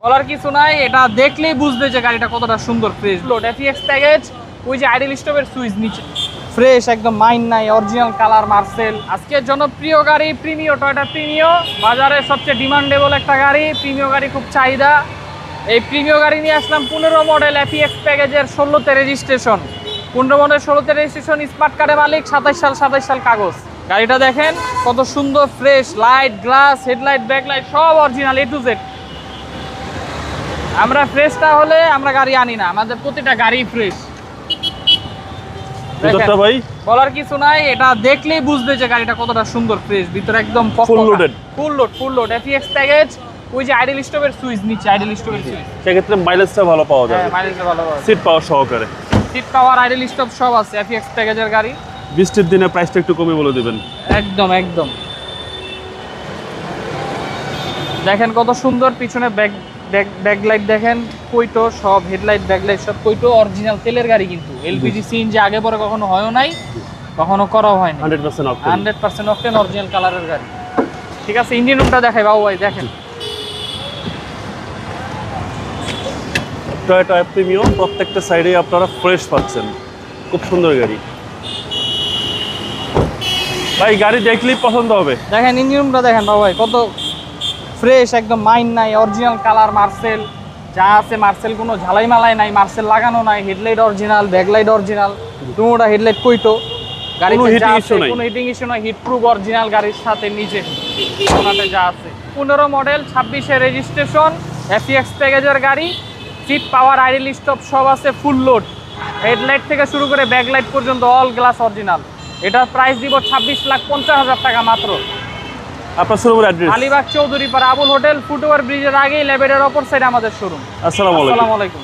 বলার কিছু নাই, এটা দেখলেই বুঝবে যে গাড়িটা কতটা সুন্দর। ফ্রেশ লোড এফএক্স প্যাকেজ, ওই যে আইডল স্টপের সুইচ নিচে ফ্রেশ একদম, মাইন্ড নাই, অরিজিনাল কালার মার্সেল। আজকের জনপ্রিয় গাড়ি প্রিমিও, টয়োটা প্রিমিও বাজারে সবচেয়ে ডিমান্ডেবল একটা গাড়ি। প্রিমিও গাড়ি খুব চাহিদা। এই প্রিমিও গাড়ি নিয়ে আসলাম 15 মডেল এফএক্স প্যাকেজের 16তে রেজিস্ট্রেশন। 15 মডেল 16তে রেজিস্ট্রেশন, স্মার্ট কার্ডের মালিক, 27 সাল কাগজ। গাড়িটা দেখেন কত সুন্দর, fresh light, glass, headlight, backlight সব অরিজিনাল এ টু জেড। আমরা ফ্রেশটা হলে আমরা গাড়ি আনি না, আমাদের প্রতিটা গাড়ি ফ্রেশ। ভাই বলার কিছু নাই, এটা দেখলেই বুঝবে যে গাড়িটা কতটা সুন্দর। ফ্রেশ ভিতরে একদম full loaded, full load FX package, ওই যে আইডল স্টপের সুইচ নিচে, আইডল স্টপের সুইচ। সেক্ষেত্রে মাইলেজটা ভালো পাওয়া যাবে। হ্যাঁ, মাইলেজটা ভালো পাওয়া যাবে। সিট পাওয়ার সহকারে, সিট পাওয়ার, আইডল স্টপ সব আছে এফএক্স প্যাকেজের গাড়ি। বৃষ্টির দিনে প্রাইসটা একটু কমে বলে দিবেন। একদম একদম দেখেন কত সুন্দর, পিছনে ব্যাকলাইট দেখেন, কইটো সব, হেডলাইট ব্যাকলাইট সব কইটো অরিজিনাল তেলের গাড়ি। কিন্তু এলপিজি সিএনজি আগে পরে কখনো হয়ও নাই, কখনো করাও হয়নি। 100% অকটেন, 100% অকটেন অরিজিনাল কালারের গাড়ি। ঠিক আছে, ইঞ্জিন রুমটা দেখাই বাবু ভাই, দেখেন টয়োটা প্রিমিও প্রত্যেকটা সাইডে আপনারা ফ্রেশ পাচ্ছেন। খুব সুন্দর গাড়ি ভাই, গাড়ি দেখলেই পছন্দ হবে। দেখেন ইঞ্জিন রুমটা দেখেন বাবু ভাই, কত ফ্রেশ একদম, মাইন্ড নাই, অরিজিনাল কালার মার্সেল যা আছে। মার্সেল কোনো ঝালাই মালাই নাই, মার্সেল লাগানো নাই। হেডলাইট অরিজিনাল, ব্যাকলাইট অরিজিনাল, দুটোটা হেডলাইট কইটো। গাড়িতে কোনো যা হিটিং আছে ইস্যু নাই, কোনো হিটিং ইস্যু নাই, হিট প্রুফ অরিজিনাল গাড়ির সাথে নিচে ওনাতে যা আছে। 15 মডেল 26-এ রেজিস্ট্রেশন, এফএক্স প্যাকেজের গাড়ি। সিট পাওয়ার, আইডল স্টপ সব আছে, ফুল লোড। হেডলাইট থেকে শুরু করে ব্যাকলাইট পর্যন্ত অল গ্লাস অরিজিনাল। এটার প্রাইস দিব 26,50,000 টাকা মাত্র। আপনার শোরুমের address Alibag Chowdhurypara Abul hotel, foot over ব্রিজের আগেই লেবেডের অপর সাইডে আমাদের শোরুম। আসসালামু আলাইকুম। আসসালামু আলাইকুম।